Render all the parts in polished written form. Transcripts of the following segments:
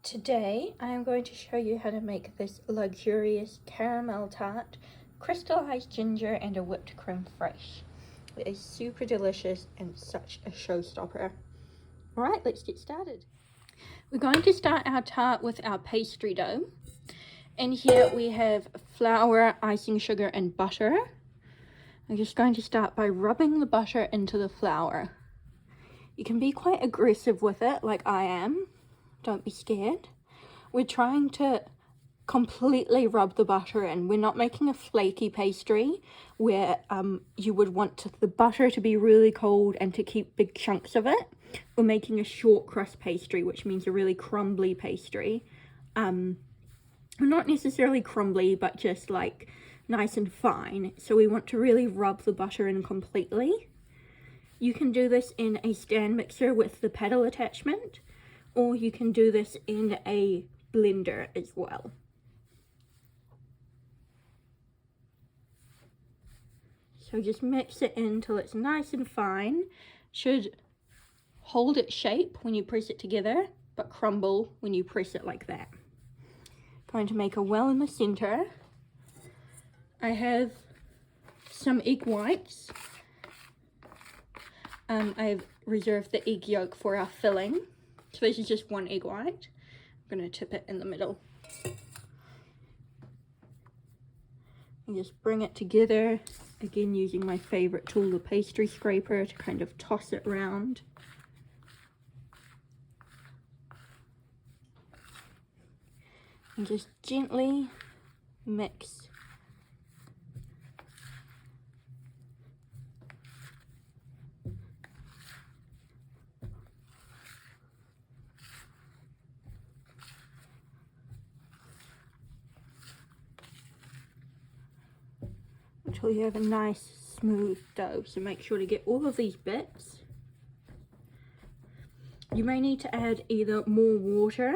Today I am going to show you how to make this luxurious caramel tart, crystallized ginger and a whipped cream fresh. It is super delicious and such a showstopper. Alright, let's get started. We're going to start our tart with our pastry dough. In here we have flour, icing sugar and butter. I'm just going to start by rubbing the butter into the flour. You can be quite aggressive with it like I am. Don't be scared. We're trying to completely rub the butter in. We're not making a flaky pastry where you would want the butter to be really cold and to keep big chunks of it. We're making a short crust pastry, which means a really crumbly pastry. Not necessarily crumbly, but just like nice and fine. So we want to really rub the butter in completely. You can do this in a stand mixer with the pedal attachment, or you can do this in a blender as well. So just mix it in till it's nice and fine. Should hold its shape when you press it together, but crumble when you press it like that. Going to make a well in the center. I have some egg whites. I've reserved the egg yolk for our filling. So this is just one egg white. I'm going to tip it in the middle. And just bring it together. Again, using my favorite tool, the pastry scraper, to kind of toss it around. And just gently mix . Until you have a nice smooth dough. So make sure to get all of these bits. You may need to add either more water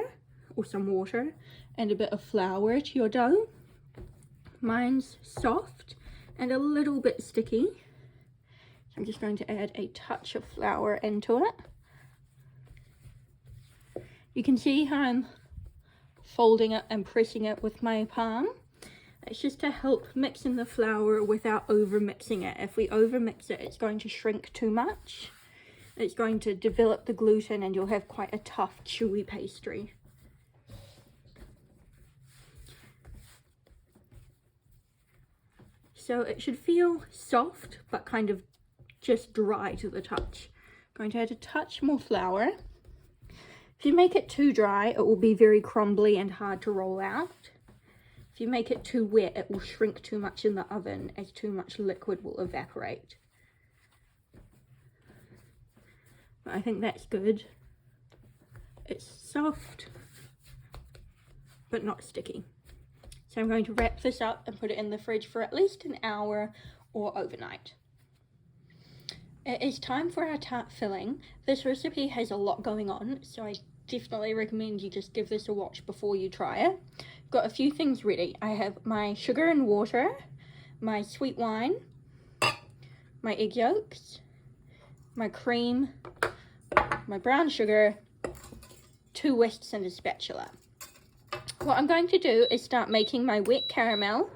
or some water and a bit of flour to your dough. Mine's soft and a little bit sticky. So I'm just going to add a touch of flour into it. You can see how I'm folding it and pressing it with my palm. It's just to help mix in the flour without over mixing it. If we over mix it, it's going to shrink too much. It's going to develop the gluten and you'll have quite a tough, chewy pastry. So it should feel soft, but kind of just dry to the touch. Going to add a touch more flour. If you make it too dry, it will be very crumbly and hard to roll out. If you make it too wet, it will shrink too much in the oven as too much liquid will evaporate. But I think that's good. It's soft, but not sticky. So I'm going to wrap this up and put it in the fridge for at least an hour or overnight. It is time for our tart filling. This recipe has a lot going on, so I definitely recommend you just give this a watch before you try it. Got a few things ready. I have my sugar and water, my sweet wine, my egg yolks, my cream, my brown sugar, 2 whisks and a spatula. What I'm going to do is start making my wet caramel.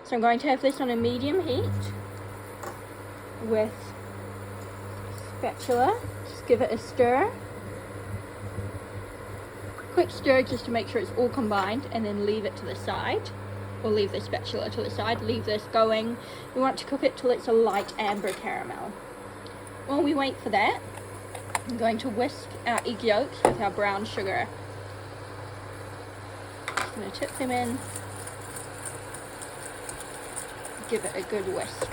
So I'm going to have this on a medium heat with spatula. Just give it a stir. Quick stir just to make sure it's all combined, and then leave it to the side, or leave the spatula to the side. Leave this going. We want to cook it till it's a light amber caramel. While we wait for that, I'm going to whisk our egg yolks with our brown sugar. Just going to tip them in. Give it a good whisk.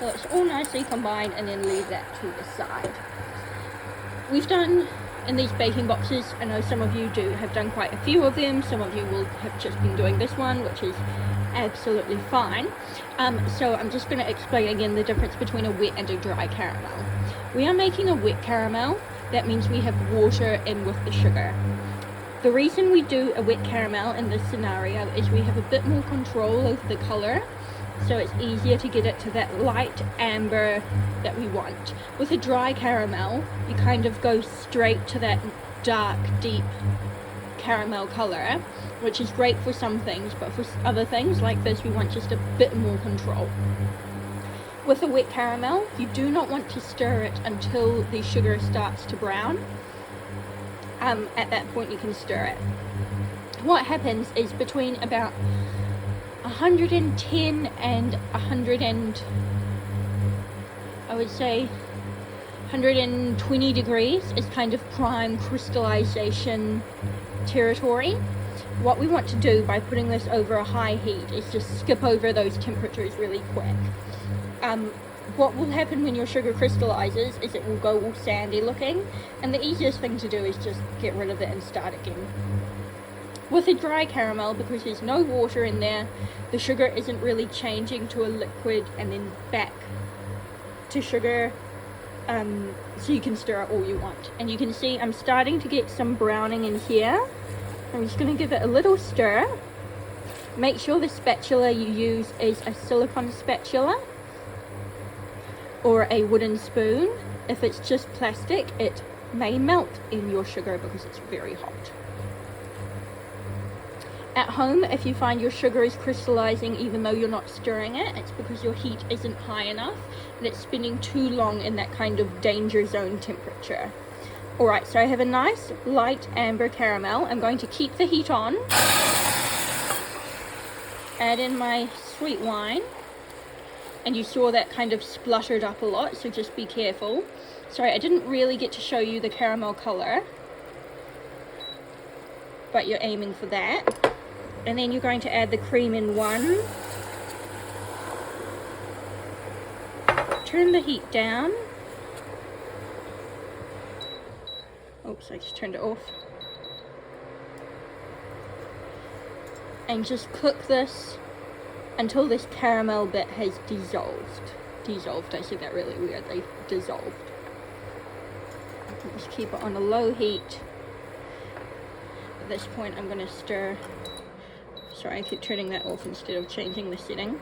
So it's all nicely combined, and then leave that to the side. We've done in these baking boxes, I know some of you have done quite a few of them. Some of you will have just been doing this one, which is absolutely fine. So I'm just going to explain again the difference between a wet and a dry caramel. We are making a wet caramel. That means we have water in with the sugar. The reason we do a wet caramel in this scenario is we have a bit more control over the colour so it's easier to get it to that light amber that we want. With a dry caramel, you kind of go straight to that dark, deep caramel color, which is great for some things, but for other things like this, we want just a bit more control. With a wet caramel, you do not want to stir it until the sugar starts to brown. At that point, you can stir it. What happens is between about 110 and 120 degrees is kind of prime crystallization territory. What we want to do by putting this over a high heat is just skip over those temperatures really quick. What will happen when your sugar crystallizes is it will go all sandy looking, and the easiest thing to do is just get rid of it and start again. With a dry caramel, because there's no water in there, the sugar isn't really changing to a liquid and then back to sugar, so you can stir it all you want. And you can see I'm starting to get some browning in here. I'm just going to give it a little stir. Make sure the spatula you use is a silicone spatula or a wooden spoon. If it's just plastic, it may melt in your sugar because it's very hot. At home, if you find your sugar is crystallizing even though you're not stirring it, it's because your heat isn't high enough and it's spending too long in that kind of danger zone temperature. Alright, so I have a nice light amber caramel. I'm going to keep the heat on. Add in my sweet wine. And you saw that kind of spluttered up a lot, so just be careful. Sorry, I didn't really get to show you the caramel color, but you're aiming for that. And then you're going to add the cream in one. Turn the heat down. Oops, I just turned it off. And just cook this until this caramel bit has dissolved. I said that really weirdly. Dissolved. Just keep it on a low heat. At this point, I'm going to stir. Sorry, I keep turning that off instead of changing the setting.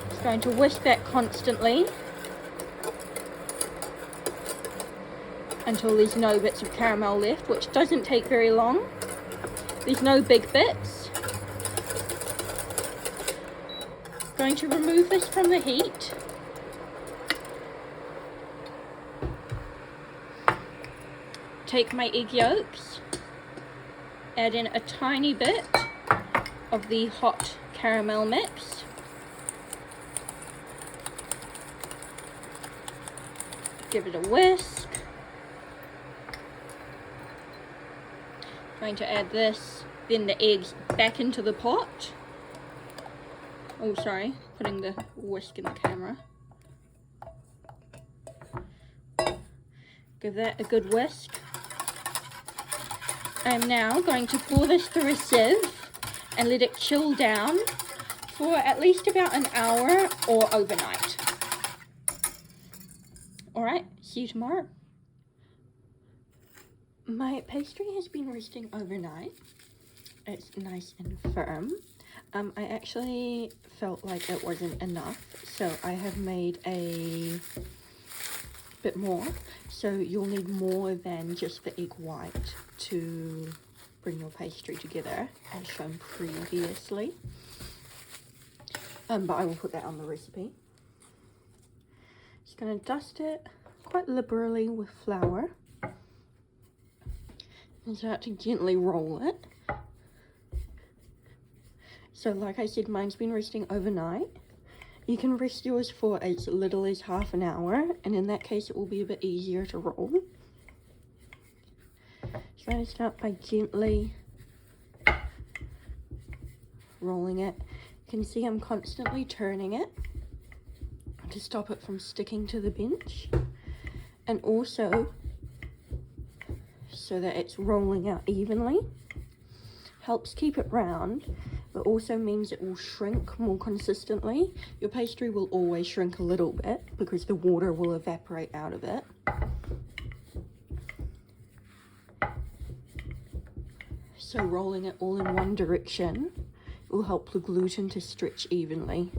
Just going to whisk that constantly until there's no bits of caramel left, which doesn't take very long. There's no big bits. Going to remove this from the heat. Take my egg yolks, add in a tiny bit of the hot caramel mix. Give it a whisk. Going to add this, then the eggs back into the pot. Oh, sorry, putting the whisk in the camera. Give that a good whisk. I'm now going to pour this through a sieve and let it chill down for at least about an hour or overnight. Alright, see you tomorrow. My pastry has been resting overnight. It's nice and firm. I actually felt like it wasn't enough, so I have made a bit more. So you'll need more than just the egg white to bring your pastry together, as shown previously. But I will put that on the recipe. Just going to dust it quite liberally with flour and start to gently roll it. So like I said, mine's been resting overnight. You can rest yours for as little as half an hour, and in that case it will be a bit easier to roll. So I'm going to start by gently rolling it. You can see I'm constantly turning it to stop it from sticking to the bench, and also so that it's rolling out evenly. Helps keep it round, but also means it will shrink more consistently. Your pastry will always shrink a little bit because the water will evaporate out of it. So rolling it all in one direction will help the gluten to stretch evenly.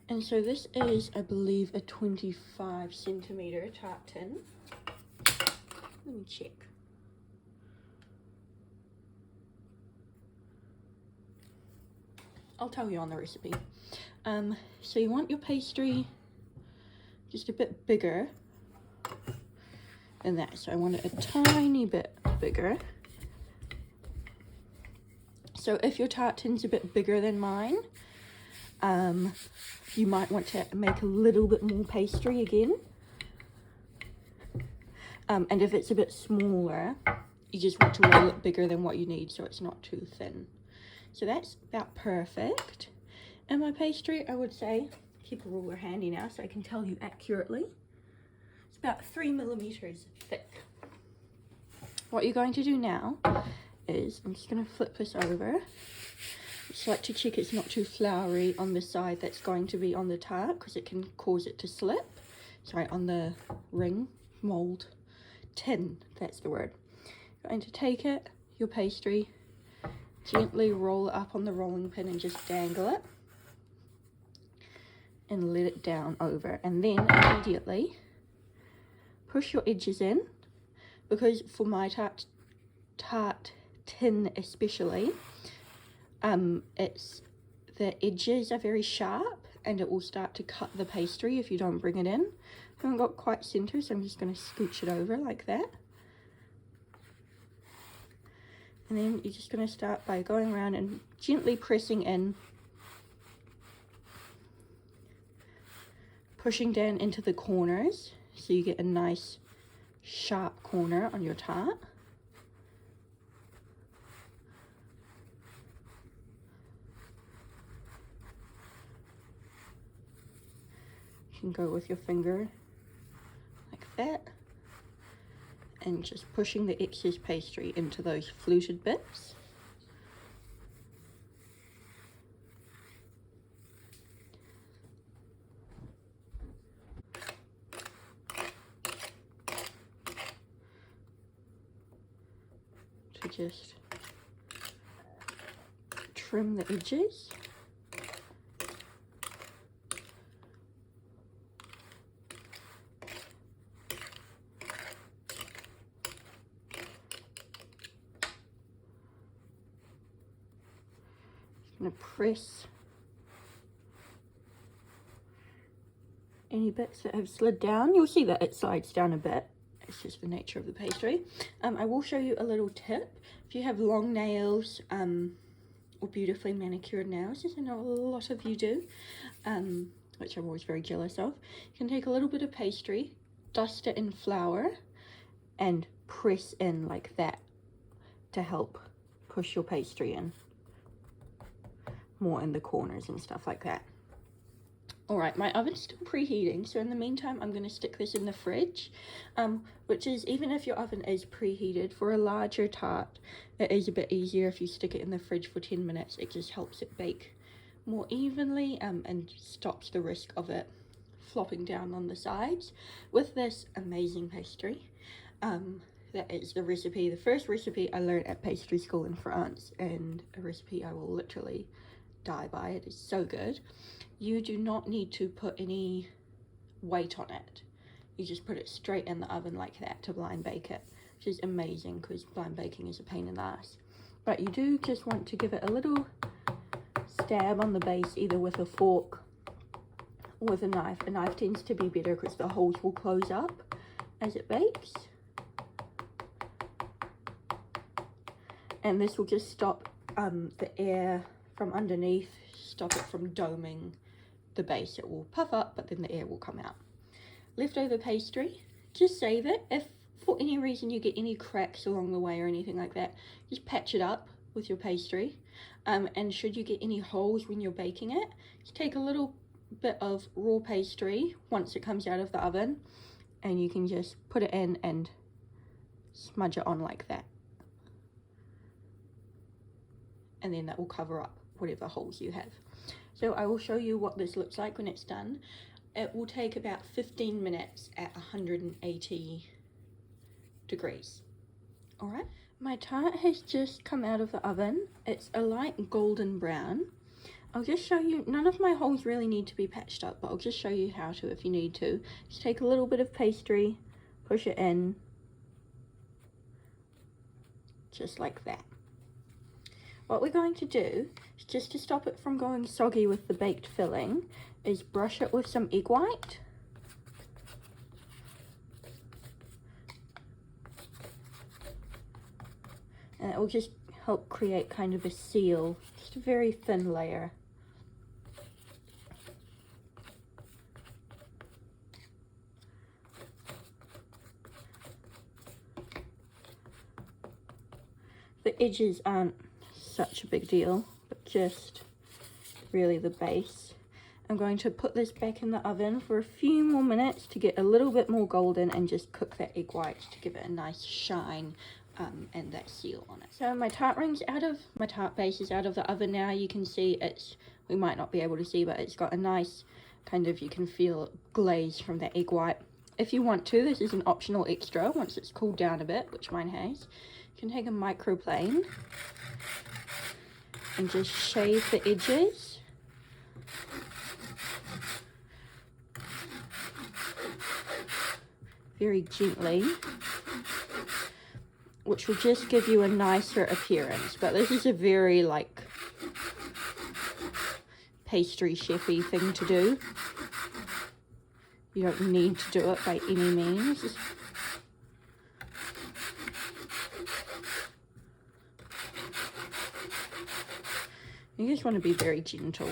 And so this is, I believe, a 25 centimeter tart tin. Let me check. I'll tell you on the recipe. So you want your pastry just a bit bigger than that. So I want it a tiny bit bigger. So if your tart tin's a bit bigger than mine, you might want to make a little bit more pastry again. And if it's a bit smaller, you just want to roll it bigger than what you need so it's not too thin. So that's about perfect. And my pastry, I would say, keep a ruler handy now so I can tell you accurately. It's about 3 millimeters thick. What you're going to do now is, I'm just going to flip this over. Just like to check it's not too floury on the side that's going to be on the tart, because it can cause it to slip. Sorry, on the ring, mold, tin, that's the word. You're going to take it, your pastry, gently roll it up on the rolling pin and just dangle it. And let it down over. And then immediately push your edges in, because for my tart tin especially, the edges are very sharp and it will start to cut the pastry if you don't bring it in. I haven't got quite center, so I'm just going to scooch it over like that. And then you're just going to start by going around and gently pressing in, pushing down into the corners so you get a nice sharp corner on your tart. You can go with your finger like that and just pushing the excess pastry into those fluted bits. To just trim the edges. I'm going to press any bits that have slid down. You'll see that it slides down a bit. It's just the nature of the pastry. I will show you a little tip. If you have long nails or beautifully manicured nails, as I know a lot of you do, which I'm always very jealous of, you can take a little bit of pastry, dust it in flour, and press in like that to help push your pastry in more in the corners and stuff like that. Alright, my oven's still preheating, so in the meantime I'm going to stick this in the fridge, which is, even if your oven is preheated, for a larger tart it is a bit easier if you stick it in the fridge for 10 minutes. It just helps it bake more evenly and stops the risk of it flopping down on the sides. With this amazing pastry, that is the recipe, the first recipe I learned at pastry school in France, and a recipe I will literally die by. It is so good. You do not need to put any weight on it. You just put it straight in the oven like that to blind bake it, which is amazing because blind baking is a pain in the ass. But you do just want to give it a little stab on the base, either with a fork or with a knife. A knife tends to be better because the holes will close up as it bakes. And this will just stop the air from underneath, stop it from doming the base. It will puff up, but then the air will come out. Leftover pastry, just save it. If for any reason you get any cracks along the way or anything like that, just patch it up with your pastry. And should you get any holes when you're baking it, just take a little bit of raw pastry once it comes out of the oven, and you can just put it in and smudge it on like that. And then that will cover up whatever holes you have. So I will show you what this looks like when it's done. It will take about 15 minutes at 180 degrees. All right, my tart has just come out of the oven. It's a light golden brown. I'll just show you, none of my holes really need to be patched up, but I'll just show you how to if you need to. Just take a little bit of pastry, push it in, just like that. What we're going to do, is just to stop it from going soggy with the baked filling, is brush it with some egg white. And it will just help create kind of a seal, just a very thin layer. The edges aren't such a big deal, but just really the base. I'm going to put this back in the oven for a few more minutes to get a little bit more golden and just cook that egg white to give it a nice shine and that seal on it. So my tart base is out of the oven now. You can see we might not be able to see, but it's got a nice kind of, you can feel glaze from that egg white. If you want to, this is an optional extra once it's cooled down a bit, which mine has. You can take a microplane and just shave the edges. Very gently, which will just give you a nicer appearance. But this is a very like pastry chefy thing to do. You don't need to do it by any means. You just want to be very gentle.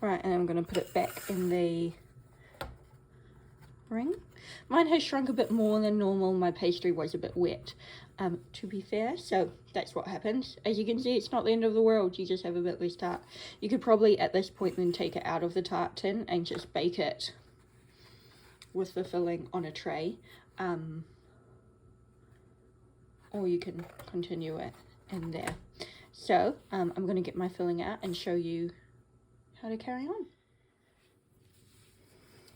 Right, and I'm going to put it back in the ring. Mine has shrunk a bit more than normal. My pastry was a bit wet, to be fair, so that's what happens. As you can see, it's not the end of the world. You just have a bit less tart. You could probably, at this point, then take it out of the tart tin and just bake it with the filling on a tray. Or you can continue it in there. So, I'm going to get my filling out and show you how to carry on.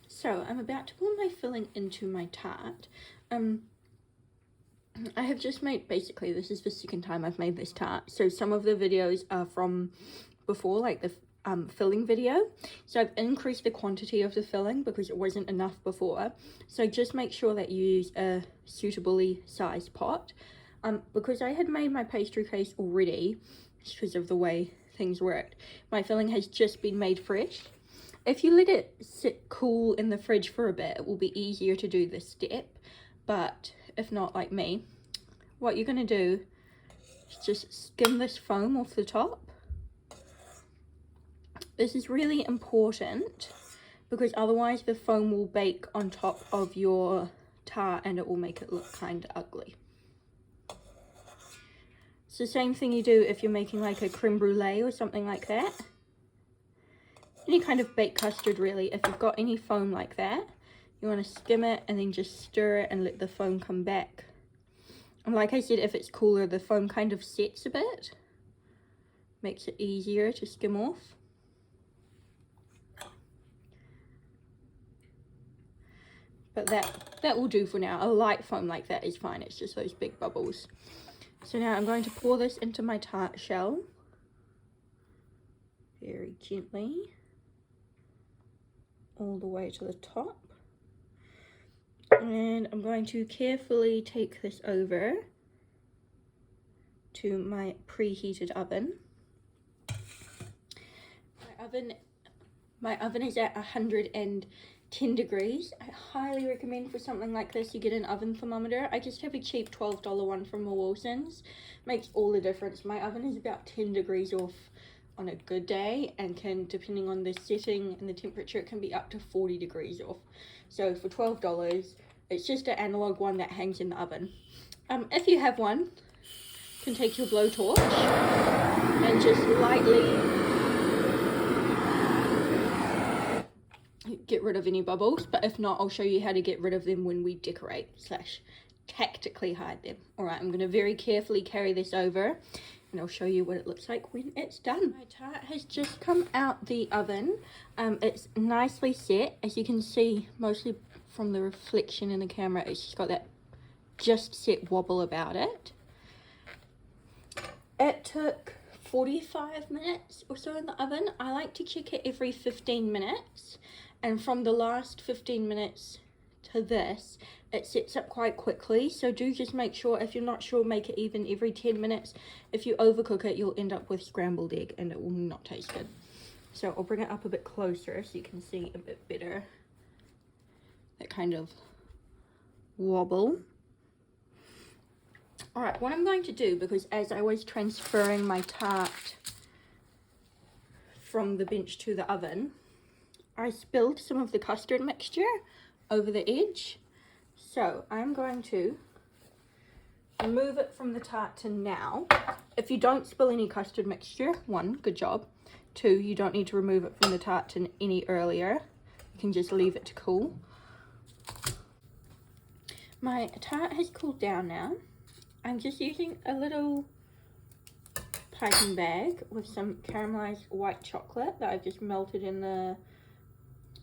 So I'm about to pour my filling into my tart. I have just made, basically this is the second time I've made this tart. So some of the videos are from before, like the filling video. So I've increased the quantity of the filling because it wasn't enough before. So just make sure that you use a suitably sized pot. Because I had made my pastry case already, because of the way things worked, my filling has just been made fresh. If you let it sit cool in the fridge for a bit, it will be easier to do this step. But if not, like me, what you're going to do is just skim this foam off the top. This is really important because otherwise the foam will bake on top of your tart and it will make it look kind of ugly. It's the same thing you do if you're making like a creme brulee or something like that. Any kind of baked custard really, if you've got any foam like that, you want to skim it and then just stir it and let the foam come back. And like I said, if it's cooler, the foam kind of sets a bit. Makes it easier to skim off. But that will do for now. A light foam like that is fine, it's just those big bubbles. So now I'm going to pour this into my tart shell. Very gently. All the way to the top. And I'm going to carefully take this over to my preheated oven. My oven is at 110 degrees. I highly recommend for something like this you get an oven thermometer. I just have a cheap $12 one from Wilson's. Makes all the difference. My oven is about 10 degrees off on a good day, and can, depending on the setting and the temperature, it can be up to 40 degrees off. So for $12, it's just an analog one that hangs in the oven. If you have one, you can take your blowtorch and just lightly get rid of any bubbles, but if not, I'll show you how to get rid of them when we decorate / tactically hide them. All right, I'm going to very carefully carry this over, and I'll show you what it looks like when it's done. My tart has just come out the oven. It's nicely set, as you can see, mostly from the reflection in the camera. It's just got that just set wobble about it. It took 45 minutes or so in the oven. I like to check it every 15 minutes, and from the last 15 minutes to this, it sets up quite quickly. So do just make sure, if you're not sure, make it even every 10 minutes. If you overcook it, you'll end up with scrambled egg and it will not taste good. So I'll bring it up a bit closer so you can see a bit better that kind of wobble. All right, what I'm going to do, because as I was transferring my tart from the bench to the oven, I spilled some of the custard mixture over the edge. So I'm going to remove it from the tart to now. If you don't spill any custard mixture, 1, good job. 2, you don't need to remove it from the tart to any earlier. You can just leave it to cool. My tart has cooled down now. I'm just using a little piping bag with some caramelized white chocolate that I've just melted in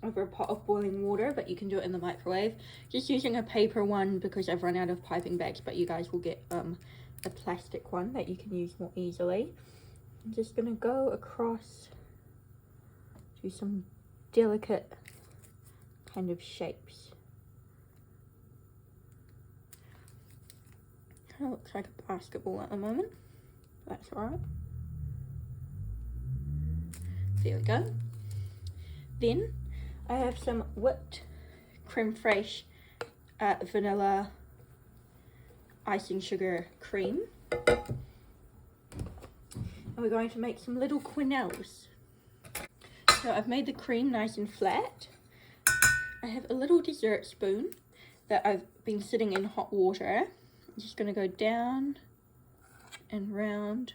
over a pot of boiling water, but you can do it in the microwave. Just using a paper one because I've run out of piping bags, but you guys will get a plastic one that you can use more easily. I'm just gonna go across to some delicate kind of shapes. Kind of looks like a basketball at the moment. That's alright. There we go. Then I have some whipped creme fraiche, vanilla icing sugar cream. And we're going to make some little quenelles. So I've made the cream nice and flat. I have a little dessert spoon that I've been sitting in hot water. I'm just going to go down and round,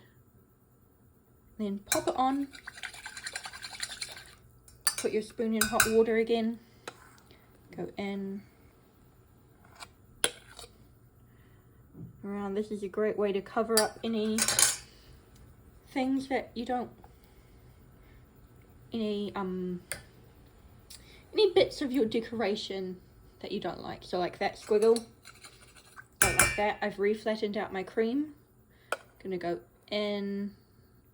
then pop it on. Put your spoon in hot water again, go in, around. This is a great way to cover up any things that you don't, any bits of your decoration that you don't like. So like that squiggle, don't like that. I've re-flattened out my cream. Gonna go in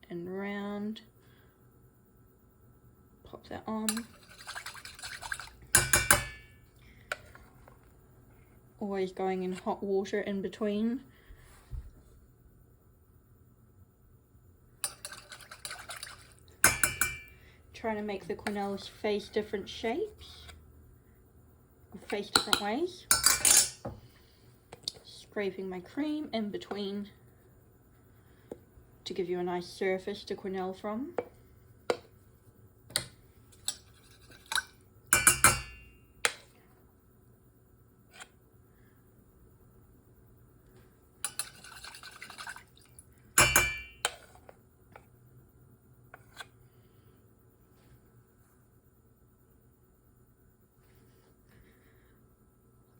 and round. Pop that on. Always going in hot water in between. Trying to make the quenelles face different shapes, or face different ways. Scraping my cream in between to give you a nice surface to quenelle from.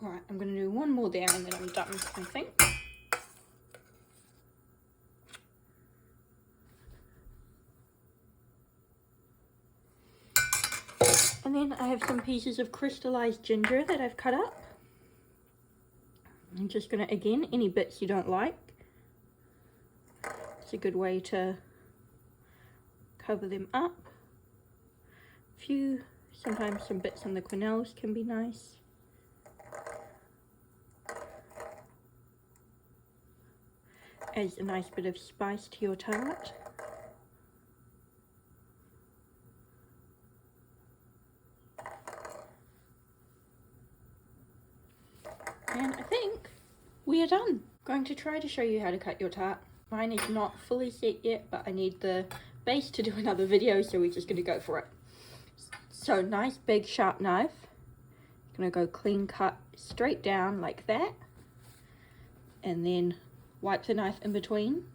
Alright, I'm going to do one more there and then I'm done, I think. And then I have some pieces of crystallized ginger that I've cut up. I'm just going to, again, any bits you don't like, it's a good way to cover them up. Sometimes some bits on the quenelles can be nice. Adds a nice bit of spice to your tart. And I think we are done. Going to try to show you how to cut your tart. Mine is not fully set yet, but I need the space to do another video, so we're just going to go for it. So nice big sharp knife. Gonna go clean cut straight down like that, and then wipe the knife in between.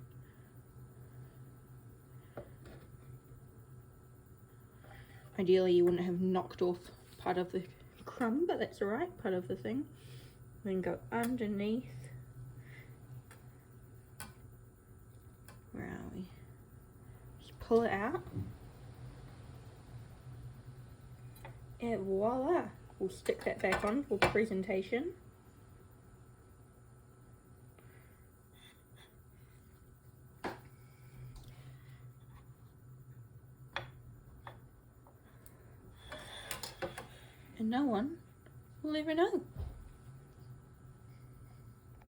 Ideally you wouldn't have knocked off part of the crumb, but that's alright, part of the thing. Then go underneath. Where are we? Just pull it out. And voila! We'll stick that back on for presentation. And no one will ever know.